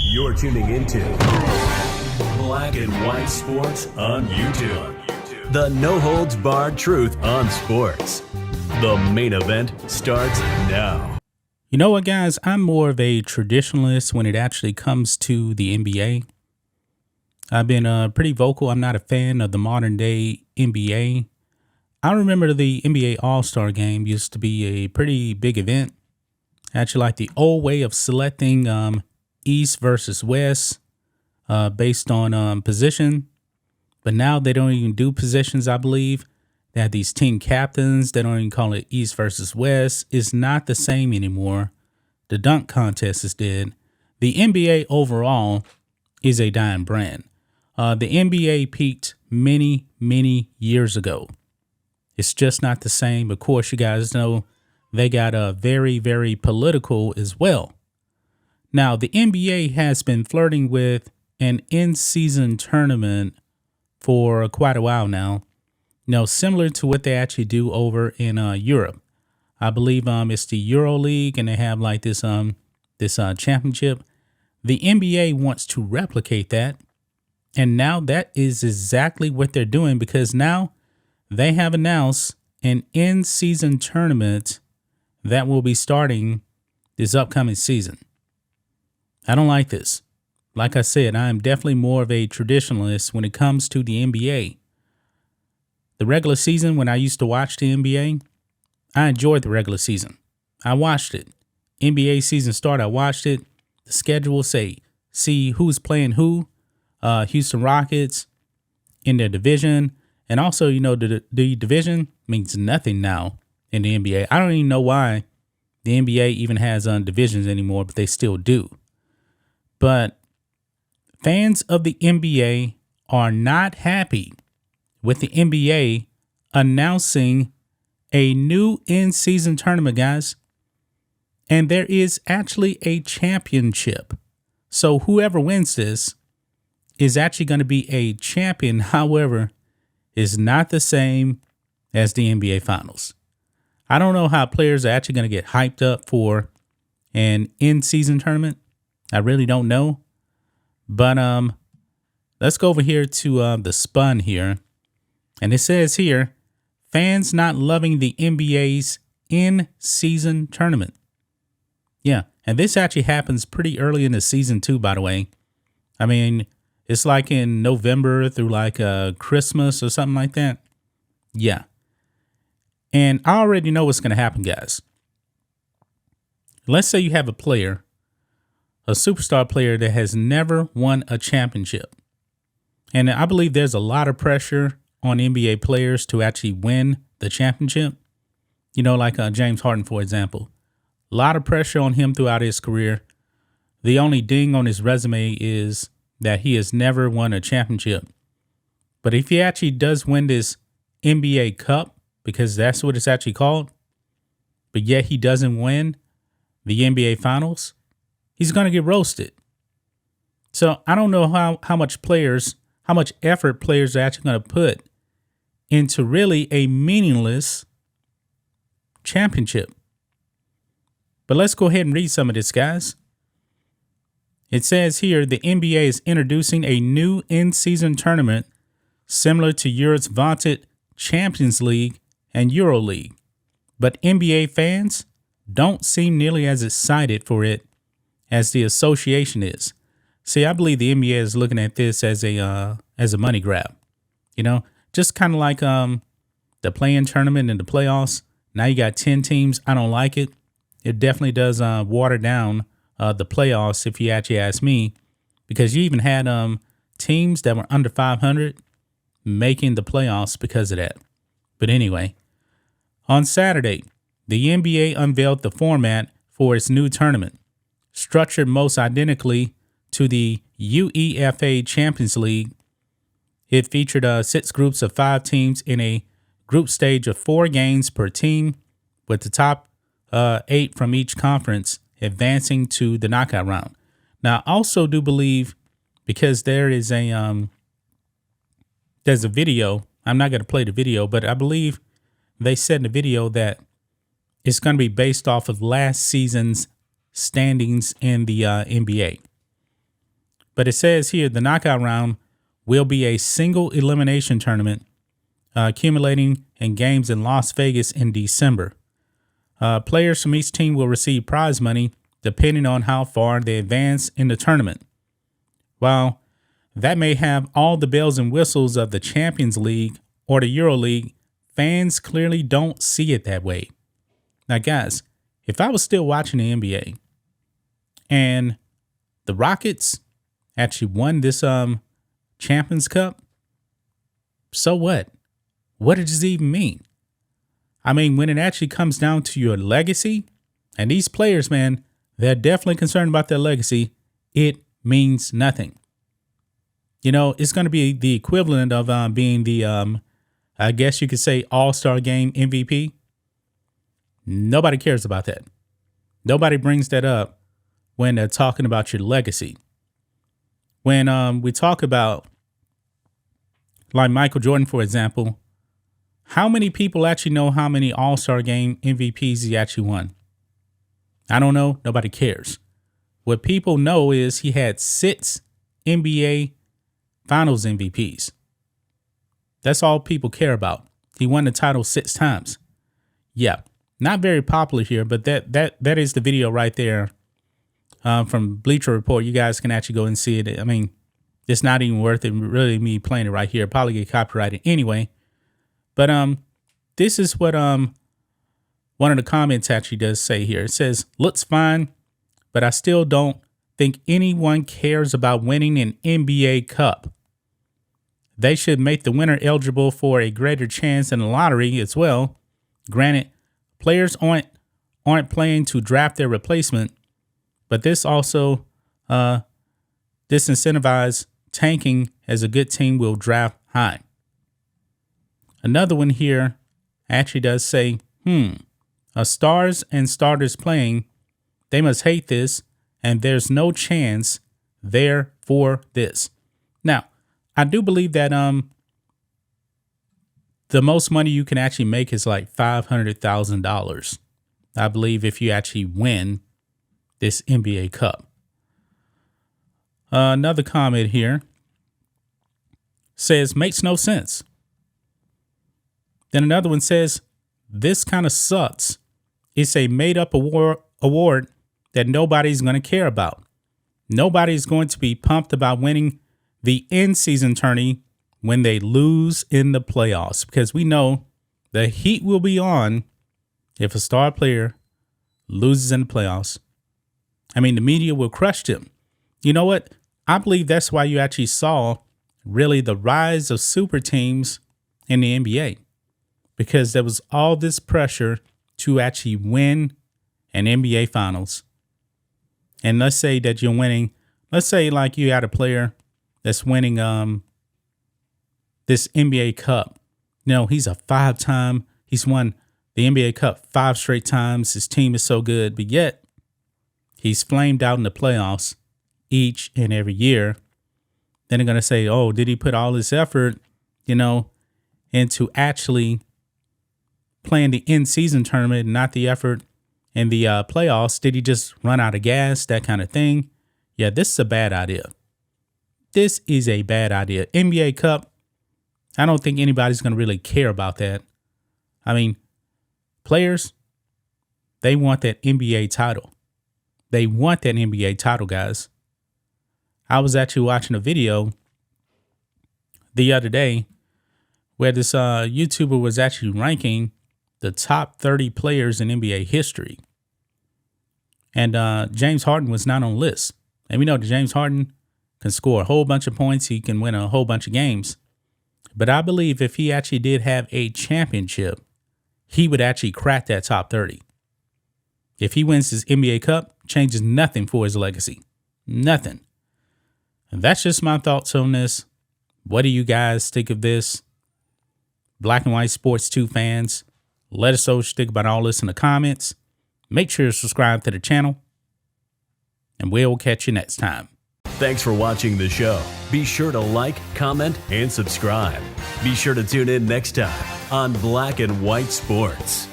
You're tuning into Black and White Sports on YouTube. The no-holds-barred truth on sports. The main event starts now. You know what, guys? I'm more of a traditionalist when it actually comes to the NBA. I've been pretty vocal. I'm not a fan of the modern day NBA. I remember the NBA All-Star Game used to be a pretty big event. Actually, like the old way of selecting East versus West based on position. But now they don't even do positions, I believe. They have these team captains. They don't even call it East versus West. It's not the same anymore. The dunk contest is dead. The NBA overall is a dying brand. The NBA peaked many, many years ago. It's just not the same. Of course, you guys know they got very, very political as well. Now, the NBA has been flirting with an in-season tournament for quite a while now. You know, similar to what they actually do over in Europe. I believe it's the Euro League, and they have like this championship. The NBA wants to replicate that, and now that is exactly what they're doing, because now they have announced an in-season tournament that will be starting this upcoming season. I don't like this. Like I said, I am definitely more of a traditionalist when it comes to the NBA. The regular season, when I used to watch the NBA, I enjoyed the regular season. I watched it. NBA season started, I watched it. The schedule see who's playing who. Houston Rockets in their division. And also, you know, the division means nothing now in the NBA. I don't even know why the NBA even has divisions anymore, but they still do. But fans of the NBA are not happy with the NBA announcing a new in-season tournament, guys. And there is actually a championship. So whoever wins this is actually going to be a champion. However, is not the same as the NBA Finals. I don't know how players are actually going to get hyped up for an in-season tournament. I really don't know. But let's go over here to the Spun here. And it says here, fans not loving the NBA's in-season tournament. Yeah, and this actually happens pretty early in the season too, by the way. I mean, it's like in November through like Christmas or something like that. Yeah. And I already know what's going to happen, guys. Let's say you have a player, a superstar player that has never won a championship. And I believe there's a lot of pressure on NBA players to actually win the championship. You know, like James Harden, for example. A lot of pressure on him throughout his career. The only ding on his resume is that he has never won a championship. But if he actually does win this NBA Cup, because that's what it's actually called, but yet he doesn't win the NBA Finals, he's going to get roasted. So I don't know how much effort players are actually going to put into really a meaningless championship. But let's go ahead and read some of this, guys. It says here, the NBA is introducing a new in-season tournament similar to Europe's vaunted Champions League and Euro League. But NBA fans don't seem nearly as excited for it as the association is. See, I believe the NBA is looking at this as a money grab. You know, just kind of like the play-in tournament and the playoffs. Now you got 10 teams. I don't like it. It definitely does water down the playoffs, if you actually ask me, because you even had teams that were under 500 making the playoffs because of that. But anyway, on Saturday, the NBA unveiled the format for its new tournament, structured most identically to the UEFA Champions League. It featured 6 groups of 5 teams in a group stage of 4 games per team, with the top 8 from each conference advancing to the knockout round. Now, I also do believe, because there's a video. I'm not going to play the video, but I believe they said in the video that it's going to be based off of last season's standings in the NBA. But it says here the knockout round will be a single elimination tournament accumulating in games in Las Vegas in December. Players from each team will receive prize money depending on how far they advance in the tournament. While that may have all the bells and whistles of the Champions League or the Euro League, fans clearly don't see it that way. Now, guys, if I was still watching the NBA and the Rockets actually won this Champions Cup, so what? What does it even mean? I mean, when it actually comes down to your legacy, and these players, man, they're definitely concerned about their legacy, it means nothing. You know, it's going to be the equivalent of being the, I guess you could say, All-Star Game MVP. Nobody cares about that. Nobody brings that up when they're talking about your legacy. When we talk about, like Michael Jordan, for example, how many people actually know how many All-Star Game MVPs he actually won? I don't know. Nobody cares. What people know is he had 6 NBA Finals MVPs. That's all people care about. He won the title 6 times. Yeah, not very popular here, but that is the video right there from Bleacher Report. You guys can actually go and see it. I mean, it's not even worth it, really, me playing it right here. Probably get copyrighted anyway. But this is what one of the comments actually does say here. It says, looks fine, but I still don't think anyone cares about winning an NBA Cup. They should make the winner eligible for a greater chance in the lottery as well. Granted, players aren't playing to draft their replacement, but this also disincentivizes tanking as a good team will draft high. Another one here actually does say, a stars and starters playing, they must hate this, and there's no chance there for this. Now, I do believe that the most money you can actually make is like $500,000. I believe if you actually win this NBA Cup. Another comment here says, makes no sense. Then another one says, this kind of sucks. It's a made-up award that nobody's going to care about. Nobody's going to be pumped about winning the in-season tourney when they lose in the playoffs, because we know the heat will be on if a star player loses in the playoffs. I mean, the media will crush them. You know what? I believe that's why you actually saw really the rise of super teams in the NBA. Because there was all this pressure to actually win an NBA Finals. And let's say that you're winning. Let's say like you had a player that's winning this NBA Cup. You know, he's a 5-time. He's won the NBA Cup 5 straight times. His team is so good. But yet, he's flamed out in the playoffs each and every year. Then they're going to say, oh, did he put all this effort, into actually playing the in-season tournament, not the effort in the playoffs? Did he just run out of gas, that kind of thing? Yeah, this is a bad idea. This is a bad idea. NBA Cup, I don't think anybody's going to really care about that. I mean, players, they want that NBA title. They want that NBA title, guys. I was actually watching a video the other day where this YouTuber was actually ranking the top 30 players in NBA history. And James Harden was not on the list. And we know that James Harden can score a whole bunch of points. He can win a whole bunch of games. But I believe if he actually did have a championship, he would actually crack that top 30. If he wins his NBA Cup, changes nothing for his legacy. Nothing. And that's just my thoughts on this. What do you guys think of this? Black and White Sports 2 fans, let us know what you think about all this in the comments. Make sure to subscribe to the channel, and we'll catch you next time. Thanks for watching the show. Be sure to like, comment, and subscribe. Be sure to tune in next time on Black and White Sports.